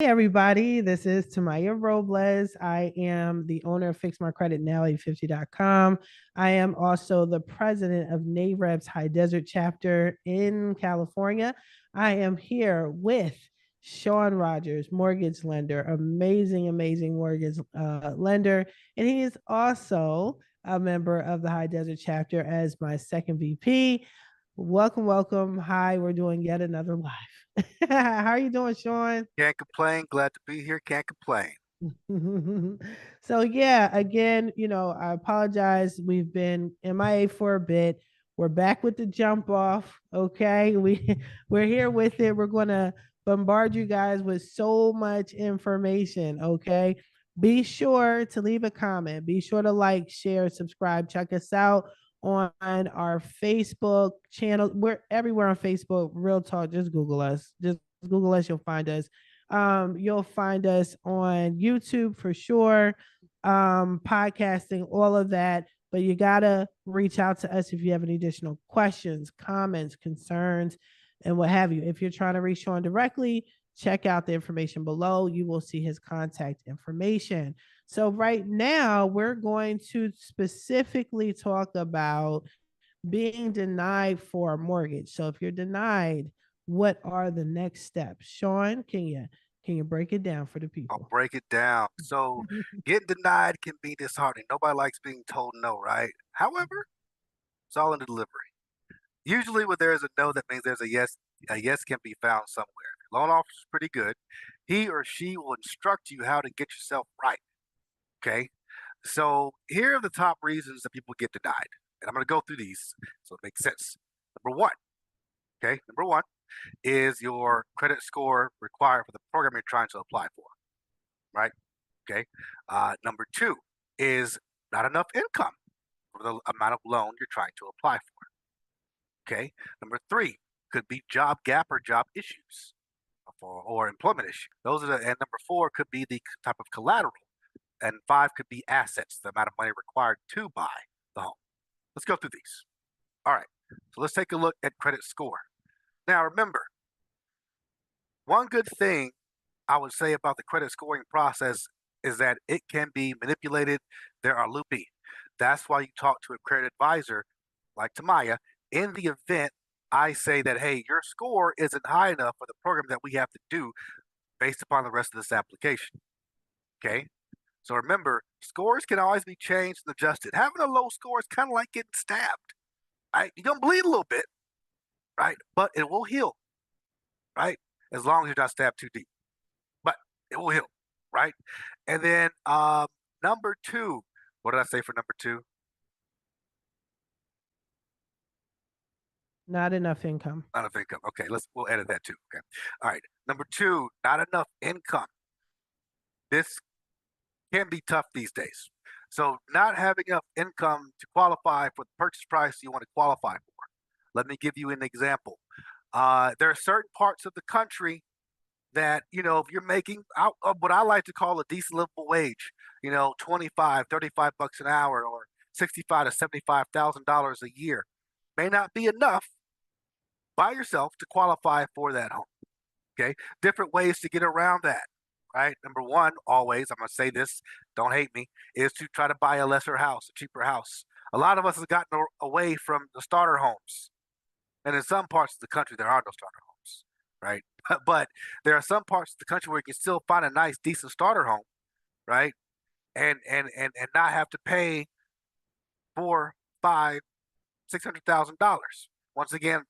Hey everybody, this is Tamiya Robles. I am the owner of FixMyCreditNow850.com. I am also the president of NAREB's High Desert chapter in California. I am here with Sean Rogers, mortgage lender, amazing mortgage lender. And he is also a member of the High Desert chapter as my second VP. Welcome. Hi, we're doing yet another live. How are you doing, Sean? Can't complain. Glad to be here. Can't complain. So yeah, again, I apologize. We've been MIA for a bit. We're back with the jump off. Okay. We're here with it. We're gonna bombard you guys with so much information. Okay. Be sure to leave a comment. Be sure to like, share, subscribe. Check us out on our Facebook channel. We're everywhere on Facebook. Real talk. Just Google us. Just Google us. You'll find us. You'll find us on YouTube for sure, podcasting, all of that. But you got to reach out to us if you have any additional questions, comments, concerns, and what have you. If you're trying to reach Sean directly, check out the information below. You will see his contact information. So, right now, we're going to specifically talk about being denied for a mortgage. So, if you're denied, what are the next steps? Sean, can you break it down for the I'll people? break it down. So, getting denied can be disheartening. Nobody likes being told no, right? However, it's all in the delivery. Usually, when there's a no, that means there's a yes. A yes can be found somewhere. Loan officer's pretty good. He or she will instruct you how to get yourself right. Okay. So, here are the top reasons that people get denied. And I'm going to go through these so it makes sense. Number one, okay. Number one is your credit score required for the program you're trying to apply for, right? Okay. Number two is not enough income for the amount of loan you're trying to apply for. Okay. Number three could be job gap or job issues or employment issues. Those are and number four could be the type of collateral. And five could be assets, the amount of money required to buy the home. Let's go through these. All right. So let's take a look at credit score. Now, remember, one good thing I would say about the credit scoring process is that it can be manipulated. There are loopy. That's why you talk to a credit advisor like Tamaya in the event I say that, hey, your score isn't high enough for the program that we have to do based upon the rest of this application. Okay. So remember, scores can always be changed and adjusted. Having a low score is kind of like getting stabbed. Right? You're going to bleed a little bit, right? But it will heal, right? As long as you're not stabbed too deep. But it will heal, right? And then number two, what did I say for number two? Not enough income. Not enough income. Okay, we'll edit that too. Okay. All right. Number two, not enough income. This can be tough these days. So not having enough income to qualify for the purchase price you want to qualify for. Let me give you an example. There are certain parts of the country that, if you're making what I like to call a decent livable wage, 25, 35 bucks an hour or 65 to $75,000 a year may not be enough by yourself to qualify for that home. Okay. Different ways to get around that, right? Number one, always, I'm going to say this, don't hate me, is to try to buy a lesser house, a cheaper house. A lot of us have gotten away from the starter homes. And in some parts of the country, there are no starter homes, right? But there are some parts of the country where you can still find a nice, decent starter home, right? And not have to pay 4, 5, $600,000. Once again,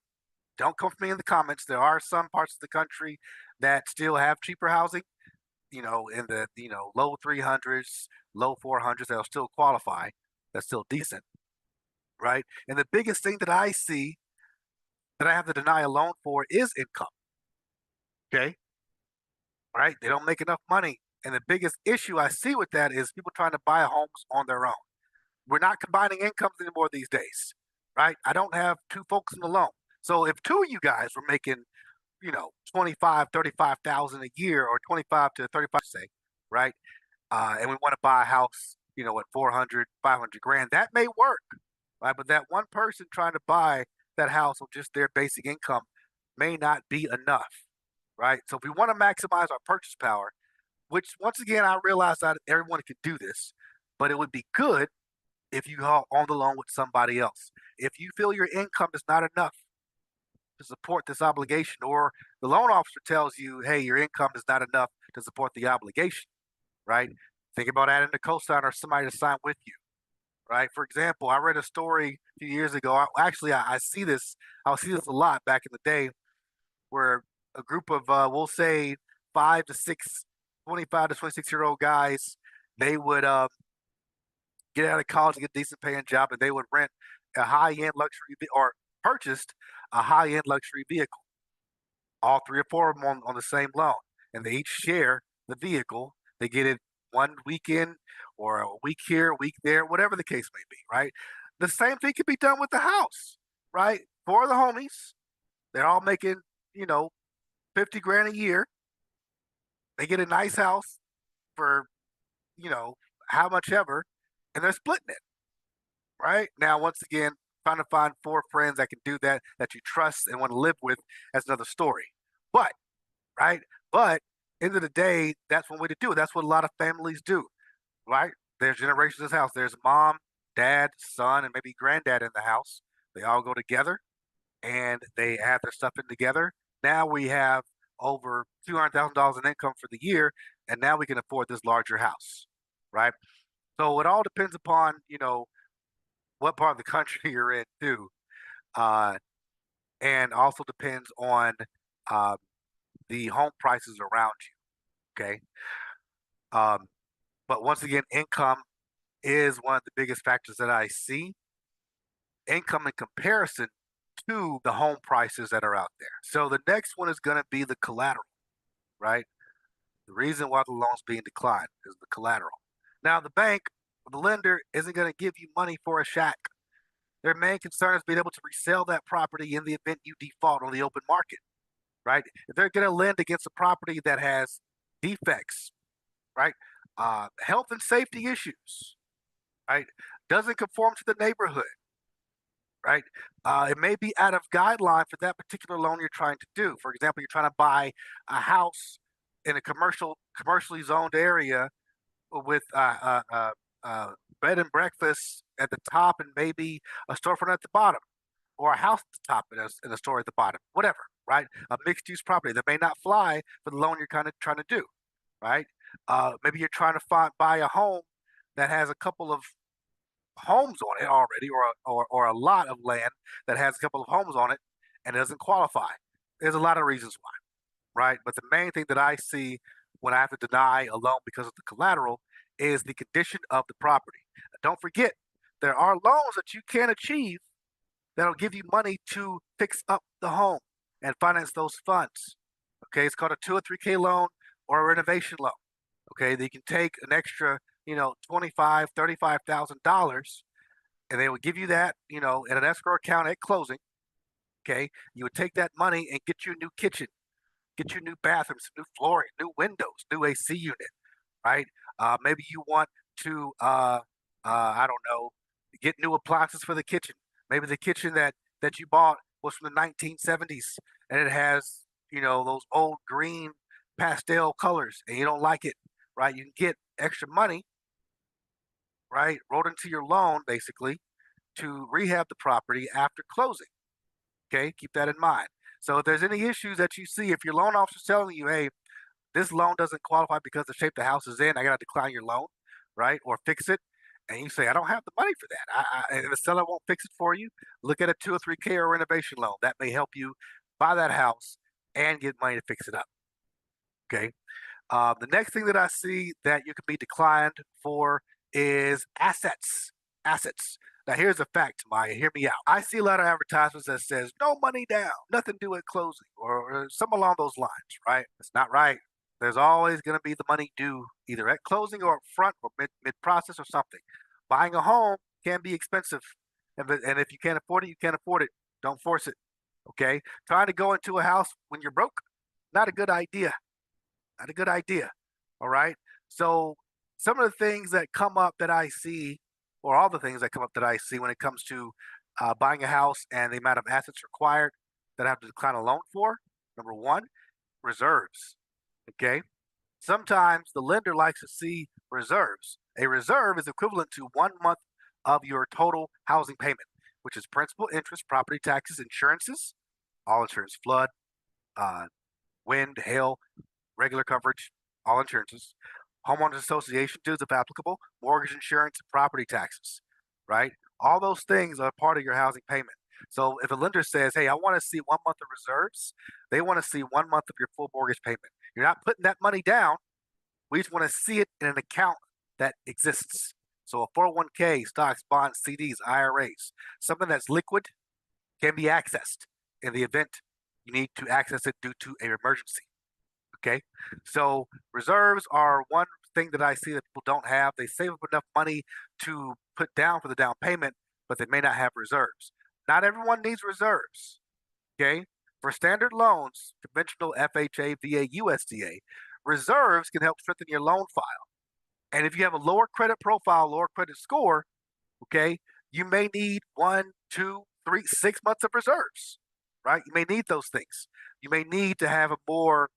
don't come for me in the comments. There are some parts of the country that still have cheaper housing, in the low 300s, low 400s that'll still qualify. That's still decent, right? And the biggest thing that I see that I have to deny a loan for is income. Okay. Right? They don't make enough money. And the biggest issue I see with that is people trying to buy homes on their own. We're not combining incomes anymore these days, right? I don't have two folks in the loan. So if two of you guys were making, 25, 35,000 a year or 25 to 35, say, right? And we want to buy a house, at 400, 500 grand, that may work, right? But that one person trying to buy that house with just their basic income may not be enough, right? So if we want to maximize our purchase power, which once again I realize that everyone can do this, but it would be good if you are on the loan with somebody else. If you feel your income is not enough to support this obligation, or the loan officer tells you, hey, your income is not enough to support the obligation, right? Think about adding a co-signer or somebody to sign with you, right? For example, I read a story a few years ago. I see this. I'll see this a lot back in the day, where a group of we'll say 5 to 6, 25 to 26-year-old guys, they would get out of college and get a decent paying job, and they would rent a high end luxury or purchased a high end luxury vehicle, all three or four of them on the same loan, and they each share the vehicle. They get it one weekend or a week here, a week there, whatever the case may be, right? The same thing can be done with the house, right? For the homies, they're all making, you know, 50 grand a year. They get a nice house for, you know, how much ever, and they're splitting it, right? Now, once again, trying to find four friends that can do that, that you trust and want to live with, that's another story. But, right? But end of the day, that's one way to do it. That's what a lot of families do, right? There's generations in this house. There's mom, dad, son, and maybe granddad in the house. They all go together and they have their stuff in together. Now we have over $200,000 in income for the year, and now we can afford this larger house, right? So it all depends upon, what part of the country you're in too, uh, and also depends on uh, the home prices around you. Okay, um, but once again, income is one of the biggest factors that I see. Income in comparison to the home prices that are out there. So the next one is going to be the collateral, right? The reason why the loan's being declined is the collateral. Now, the bank, the lender, isn't going to give you money for a shack. Their main concern is being able to resell that property in the event you default on the open market, right? If they're going to lend against a property that has defects, right? Health and safety issues, right? Doesn't conform to the neighborhood, right? It may be out of guideline for that particular loan you're trying to do. For example, you're trying to buy a house in a commercially zoned area with bed and breakfast at the top and maybe a storefront at the bottom, or a house at the top and a store at the bottom, whatever, right? A mixed use property that may not fly for the loan you're kind of trying to do, right? Maybe you're trying to buy a home that has a couple of homes on it already, or a lot of land that has a couple of homes on it and it doesn't qualify. There's a lot of reasons why, right? But the main thing that I see when I have to deny a loan because of the collateral is the condition of the property. Don't forget, there are loans that you can achieve that'll give you money to fix up the home and finance those funds. Okay, it's called a 2 or 3K loan or a renovation loan. Okay, they can take an extra, 25, $35,000, and they would give you that, in an escrow account at closing. Okay, you would take that money and get you a new kitchen, get you new bathrooms, new flooring, new windows, new AC unit, right? Maybe you want to, I don't know, get new appliances for the kitchen. Maybe the kitchen that you bought was from the 1970s and it has, those old green pastel colors and you don't like it, right? You can get extra money, right, rolled into your loan basically to rehab the property after closing. Okay, keep that in mind. So if there's any issues that you see, if your loan officer's telling you, hey, this loan doesn't qualify because the shape the house is in, I got to decline your loan, right? Or fix it. And you say, I don't have the money for that. And the seller won't fix it for you. Look at a 2 or 3K or renovation loan. That may help you buy that house and get money to fix it up. Okay. The next thing that I see that you can be declined for is assets. Assets. Now, here's a fact, Maya. Hear me out. I see a lot of advertisements that says no money down, nothing due at closing, or some along those lines, right? It's not right. There's always going to be the money due either at closing or up front or mid process or something. Buying a home can be expensive, and if you can't afford it, you can't afford it. Don't force it. Okay. Trying to go into a house when you're broke, not a good idea. Not a good idea. All right. So some of the things that come up that I see, or all the things that come up that I see when it comes to buying a house and the amount of assets required that I have to decline a loan for. Number one, reserves. Okay. Sometimes the lender likes to see reserves. A reserve is equivalent to 1 month of your total housing payment, which is principal, interest, property taxes, insurances, all insurance, flood, uh, wind, hail, regular coverage, all insurances, homeowners association dues if applicable, mortgage insurance, property taxes, right? All those things are part of your housing payment. So if a lender says, hey, I want to see 1 month of reserves, they want to see 1 month of your full mortgage payment. You're not putting that money down. We just want to see it in an account that exists. So a 401k, stocks, bonds, CDs, IRAs, something that's liquid can be accessed in the event you need to access it due to an emergency. Okay. So reserves are one thing that I see that people don't have. They save up enough money to put down for the down payment, but they may not have reserves. Not everyone needs reserves. Okay. For standard loans, conventional FHA, VA, USDA, reserves can help strengthen your loan file. And if you have a lower credit profile, lower credit score, okay, you may need 1, 2, 3, 6 months of reserves, right? You may need those things. You may need to have a more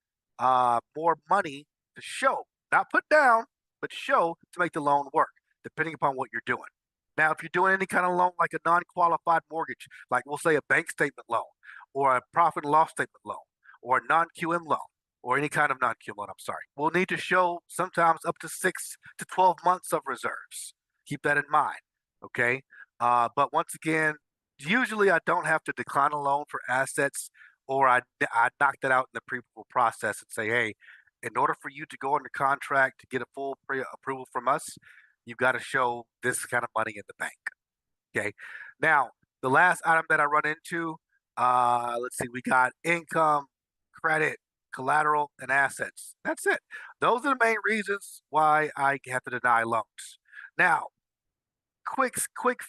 money to show, not put down, but show to make the loan work, depending upon what you're doing. Now, if you're doing any kind of loan like a non-qualified mortgage, like we'll say a bank statement loan, or a profit and loss statement loan, or a non-QM loan, or any kind of non-QM loan, I'm sorry, we'll need to show sometimes up to 6 to 12 months of reserves. Keep that in mind, okay? But once again, usually I don't have to decline a loan for assets, or I knock that out in the pre-approval process and say, hey, in order for you to go under contract to get a full pre-approval from us, you've got to show this kind of money in the bank. Okay. Now, the last item that I run into, let's see, we got income, credit, collateral, and assets. That's it. Those are the main reasons why I have to deny loans. Now, quick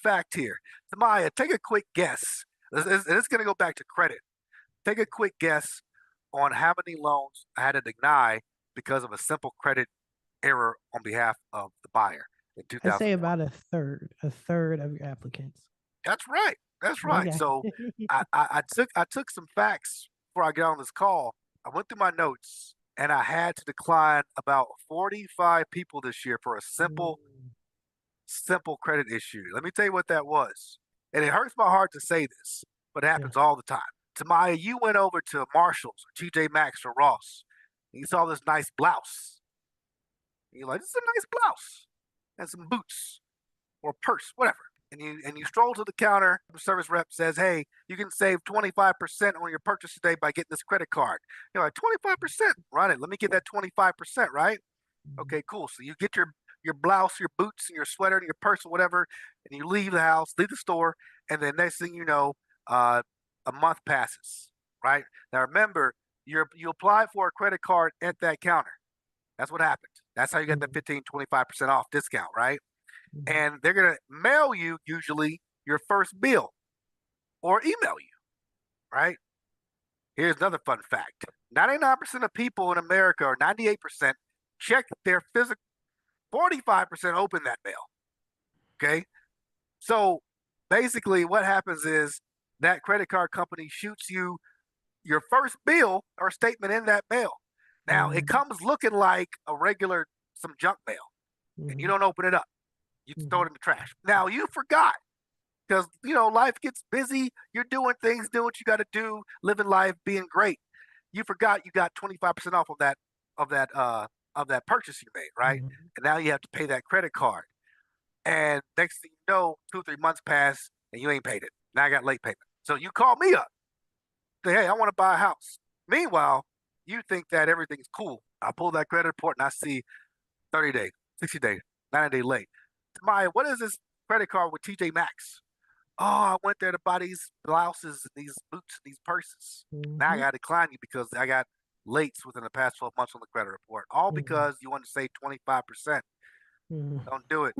fact here. Tamiya, take a quick guess. It's going to go back to credit. Take a quick guess on how many loans I had to deny because of a simple credit error on behalf of the buyer in I say 2020. about a third of your applicants. That's right. That's right. Okay. So I took some facts before I got on this call. I went through my notes and I had to decline about 45 people this year for a simple credit issue. Let me tell you what that was. And it hurts my heart to say this, but it Yeah. happens all the time. Tamaya, you went over to Marshall's or TJ Maxx or Ross, and you saw this nice blouse. And you're like, this is a nice blouse and some boots or purse, whatever. And you stroll to the counter. The service rep says, "Hey, you can save 25% on your purchase today by getting this credit card." You're like, 25%? Run it. Let me get that 25%, right? Okay, cool. So you get your blouse, your boots, and your sweater, and your purse, or whatever, and you leave the house, leave the store, and then next thing you know, uh, a month passes. Right now, remember, you apply for a credit card at that counter. That's what happened. That's how you get the 15, 25% off discount, right? And they're gonna mail you usually your first bill or email you, right? Here's another fun fact: 99% of people in America, or 98%, check their physical. 45% open that mail. Okay. So basically, what happens is that credit card company shoots you your first bill or statement in that mail. Now, it comes looking like a regular, some junk mail, and you don't open it up. You throw it in the trash. Now, you forgot because, life gets busy. You're doing things, doing what you got to do, living life, being great. You forgot you got 25% off of that, of that purchase you made, right? And now you have to pay that credit card. And next thing you know, 2 or 3 months pass and you ain't paid it. Now I got late payment. So you call me up. Say, hey, I want to buy a house. Meanwhile, you think that everything's cool. I pull that credit report and I see 30 days, 60 days, 90 days late. Maya, what is this credit card with TJ Maxx? Oh, I went there to buy these blouses and these boots and these purses. Now I got to decline you because I got lates within the past 12 months on the credit report. All because you want to save 25%. Don't do it.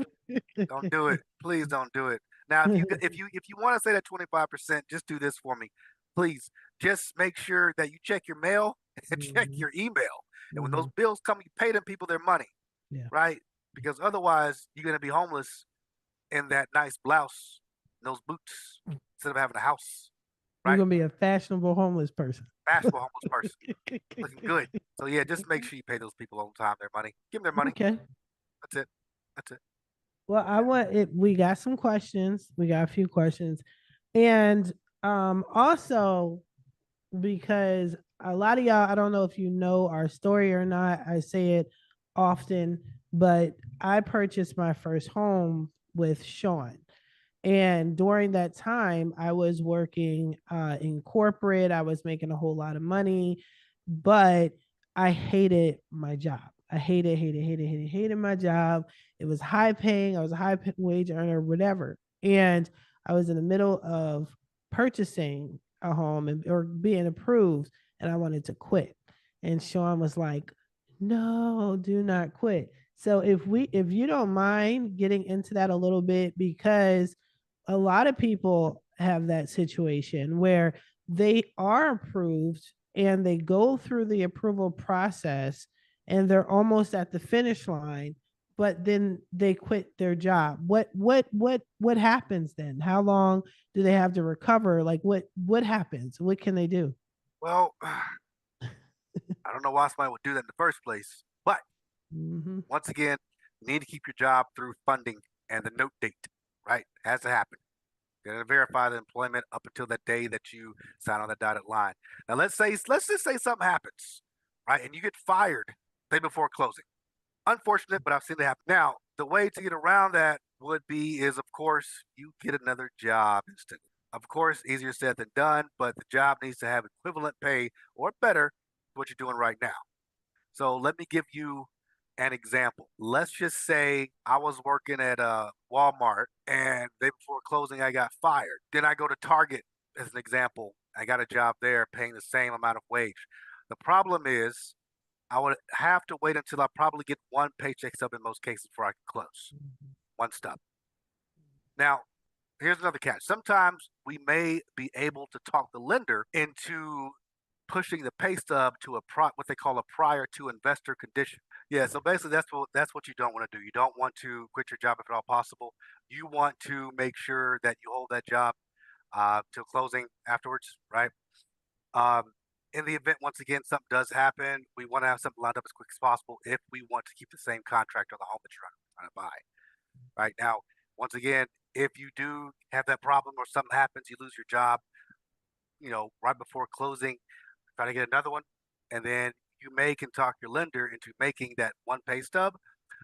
Don't do it. Please don't do it. Now, if you want to say that 25%, just do this for me. Please just make sure that you check your mail and check your email. And when those bills come, you pay them people their money, Yeah. right? Because otherwise, you're going to be homeless in that nice blouse, and those boots, instead of having a house, You're right? gonna be a fashionable homeless person. Fashionable homeless person, looking good. So yeah, just make sure you pay those people on time their money. Give them their money. Okay. That's it. That's it. Well, I want it. We got some questions. We got a few questions, and also because a lot of y'all, I don't know if you know our story or not. I say it often, but I purchased my first home with Sean. And during that time, I was working in corporate. I was making a whole lot of money, but I hated my job. I hated my job. It was high paying. I was a high wage earner, whatever. And I was in the middle of purchasing a home or being approved, and I wanted to quit. And Sean was like, "No, do not quit." So if you don't mind getting into that a little bit, because a lot of people have that situation where they are approved and they go through the approval process and they're almost at the finish line, but then they quit their job. What happens then? How long do they have to recover? Like what happens? What can they do? Well, I don't know why somebody would do that in the first place, but Mm-hmm. once again, you need to keep your job through funding and the note date, right? It has to happen. You got to verify the employment up until that day that you sign on the dotted line. Now, let's just say something happens, right, and you get fired day before closing. Unfortunate, but I've seen it happen. Now, the way to get around that would be is, of course, you get another job instantly. Of course, easier said than done, but the job needs to have equivalent pay or better to what you're doing right now. So let me give you an example. Let's just say I was working at Walmart and day before closing, I got fired. Then I go to Target as an example. I got a job there paying the same amount of wage. The problem is I would have to wait until I probably get one paycheck stub in most cases before I can close. One stub. Now, here's another catch. Sometimes we may be able to talk the lender into pushing the pay stub to what they call a prior to investor condition. Yeah, so basically that's what you don't want to do. You don't want to quit your job if at all possible. You want to make sure that you hold that job till closing afterwards, right? Um, in the event, once again, something does happen, we want to have something lined up as quick as possible if we want to keep the same contract on the home that you're trying to buy. Right now, once again, if you do have that problem or something happens, you lose your job, right before closing, try to get another one, and then you can talk your lender into making that one pay stub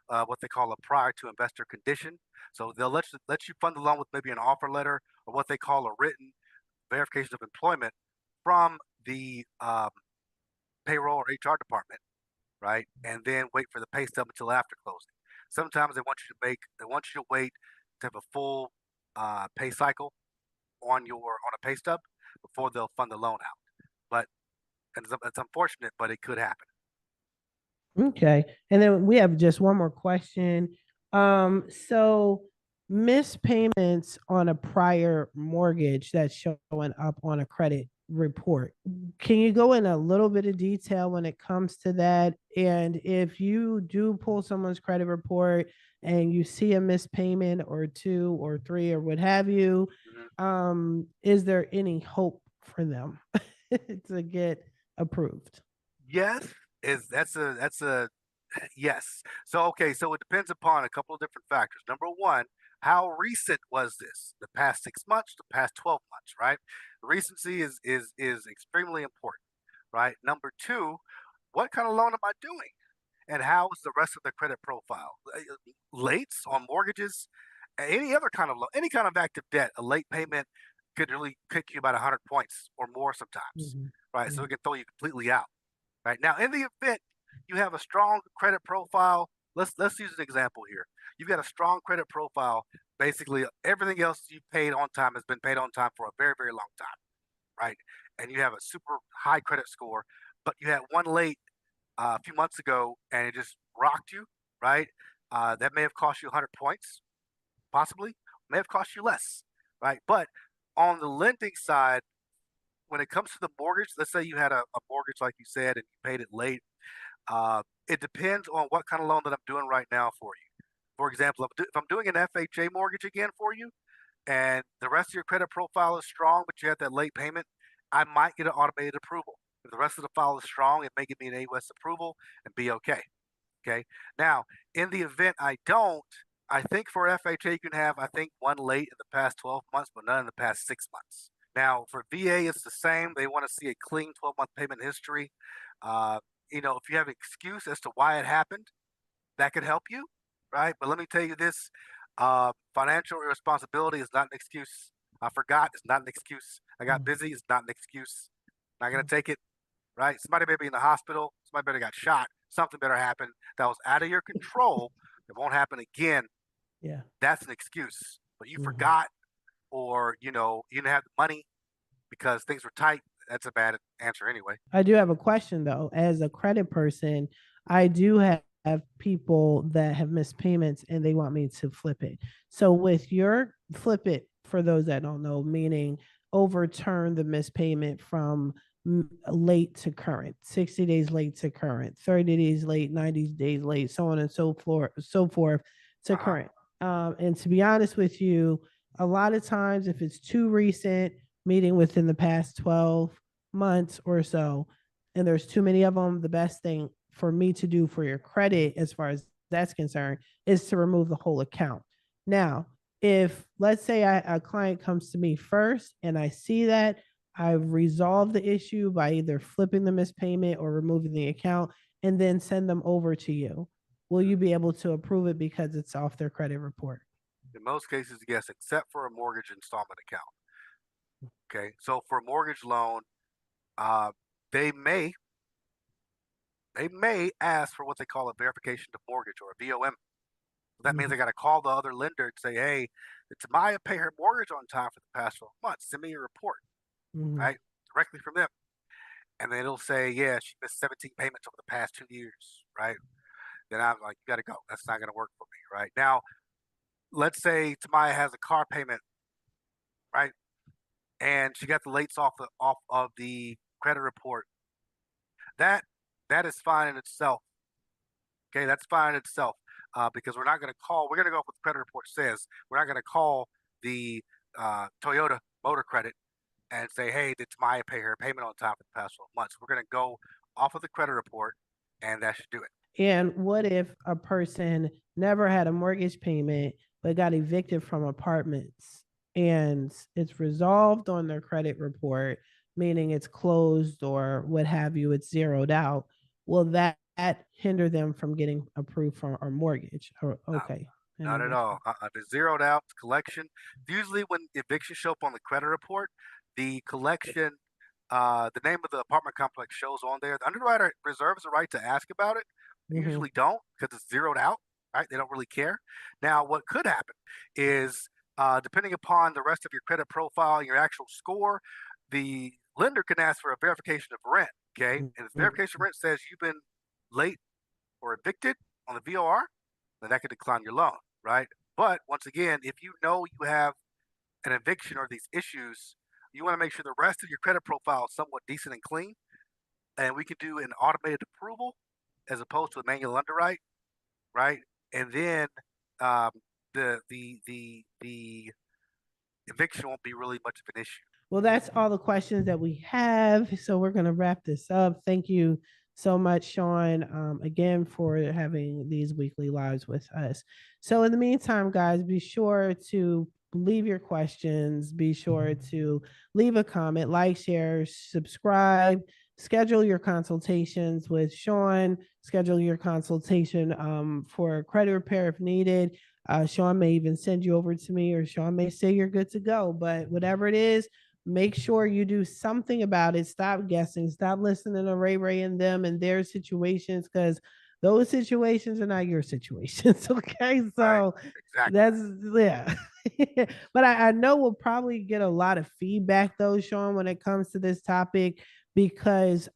what they call a prior to investor condition. So they'll let you fund the loan with maybe an offer letter or what they call a written verification of employment from the payroll or HR department, right? And then wait for the pay stub until after closing. Sometimes they want you to wait to have a full pay cycle on a pay stub before they'll fund the loan out. But and it's unfortunate, but it could happen. Okay. And then we have just one more question. So missed payments on a prior mortgage that's showing up on a credit report. Can you go in a little bit of detail when it comes to that? And if you do pull someone's credit report and you see a missed payment or two or three or what have you, Mhm. is there any hope for them to get approved? Yes, is that's a yes. So okay, so it depends upon a couple of different factors. Number one, how recent was this? The past 6 months, the past 12 months, right? Recency is extremely important, right? Number two, what kind of loan am I doing? And how is the rest of the credit profile? Lates on mortgages, any other kind of loan, any kind of active debt, a late payment could really kick you about 100 points or more sometimes, Mhm. right? So Mhm. it can throw you completely out. Right now, in the event you have a strong credit profile, let's use an example here. You've got a strong credit profile. Basically, everything else you paid on time has been paid on time for a very, very long time, right? And you have a super high credit score, but you had one late a few months ago, and it just rocked you, right? That may have cost you 100 points, possibly. May have cost you less, right? But on the lending side, when it comes to the mortgage, let's say you had a mortgage, like you said, and you paid it late. It depends on what kind of loan that I'm doing right now for you. For example, if I'm doing an FHA mortgage again for you, and the rest of your credit profile is strong, but you had that late payment, I might get an automated approval. If the rest of the file is strong, it may give me an AWS approval and be okay. Okay. Now, in the event I don't, I think for FHA you can have, I think, one late in the past 12 months, but none in the past 6 months. Now, for VA, it's the same. They want to see a clean 12-month payment history. Uh, if you have an excuse as to why it happened, that could help you, right? But let me tell you this: financial irresponsibility is not an excuse. I forgot is not an excuse. I got busy is not an excuse. Not gonna take it, right? Somebody may be in the hospital. Somebody better got shot. Something better happen that was out of your control. It won't happen again. Yeah. That's an excuse. But you Mhm. forgot, or you didn't have the money because things were tight. That's a bad answer anyway. I do have a question though. As a credit person, I do have people that have missed payments and they want me to flip it. So with your flip it, for those that don't know, meaning overturn the missed payment from late to current, 60 days late to current, 30 days late, 90 days late, so on and so forth to Uh huh. current. And to be honest with you, a lot of times if it's too recent, meeting within the past 12 months or so, and there's too many of them, the best thing for me to do for your credit, as far as that's concerned, is to remove the whole account. Now, if let's say a client comes to me first and I see that I've resolved the issue by either flipping the missed payment or removing the account and then send them over to you, will you be able to approve it because it's off their credit report? In most cases, yes, except for a mortgage installment account. Okay, so for a mortgage loan, uh, they may they may ask for what they call a verification of mortgage or a VOM. That means Mm-hmm. they got to call the other lender and say, "Hey, did Tamiya pay her mortgage on time for the past 12 months? Send me your report." Mm-hmm. Right, directly from them, and then it'll say, "Yeah, she missed 17 payments over the past 2 years." Right, then I'm like, "You got to go. That's not going to work for me." Right now, let's say Tamiya has a car payment, right, and she got the lates off of the credit report. That that is fine in itself. Okay, that's fine in itself, because we're not going to call. We're going to go off what the credit report says. We're not going to call the Toyota Motor Credit and say, "Hey, did Maya pay her payment on time for the past 12 months?" We're going to go off of the credit report, and that should do it. And what if a person never had a mortgage payment but got evicted from apartments and it's resolved on their credit report, meaning it's closed or what have you, it's zeroed out? Will that hinder them from getting approved for a mortgage? Or, No, okay, I not know at that's all. If it's zeroed out, it's collection. Usually, when evictions show up on the credit report, the collection, the name of the apartment complex shows on there. The underwriter reserves the right to ask about it. They mm-hmm, usually don't because it's zeroed out, right? They don't really care. Now, what could happen is, depending upon the rest of your credit profile and your actual score, the lender can ask for a verification of rent. Okay, and if mm-hmm. verification of rent says you've been late or evicted on the VOR, then that could decline your loan, right? But once again, if you know you have an eviction or these issues, you want to make sure the rest of your credit profile is somewhat decent and clean, and we can do an automated approval as opposed to a manual underwrite, right? And then um, the eviction won't be really much of an issue. Well, that's all the questions that we have. So we're going to wrap this up. Thank you so much, Sean, again, for having these weekly lives with us. So, in the meantime, guys, be sure to leave your questions. Be sure to leave a comment, like, share, subscribe. Schedule your consultations with Sean. Schedule your consultation for credit repair if needed. Sean may even send you over to me, or Sean may say you're good to go. But whatever it is, make sure you do something about it. Stop guessing. Stop listening to Ray Ray and them and their situations, because those situations are not your situations. Okay. Right? So Exactly. that's, yeah. But I know we'll probably get a lot of feedback though, Sean, when it comes to this topic, because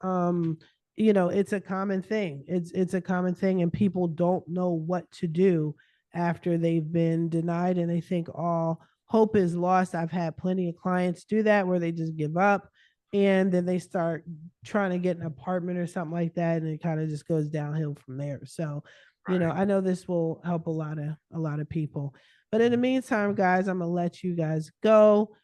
it's a common thing. It's a common thing, and people don't know what to do after they've been denied and they think all hope is lost. I've had plenty of clients do that where they just give up and then they start trying to get an apartment or something like that, and it kind of just goes downhill from there. So, Right. I know this will help a lot of people. But in the meantime, guys, I'm gonna let you guys go.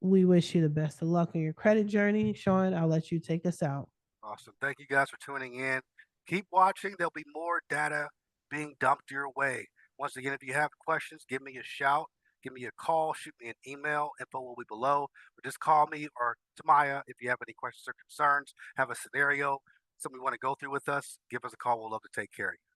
we wish you the best of luck in your credit journey. Sean, I'll let you take us out. Awesome. Thank you guys for tuning in. Keep watching. There'll be more data being dumped your way. Once again, if you have questions, give me a shout, give me a call, shoot me an email. Info will be below. Or just call me or Tamiya if you have any questions or concerns, have a scenario, something you want to go through with us, give us a call. We'll love to take care of you.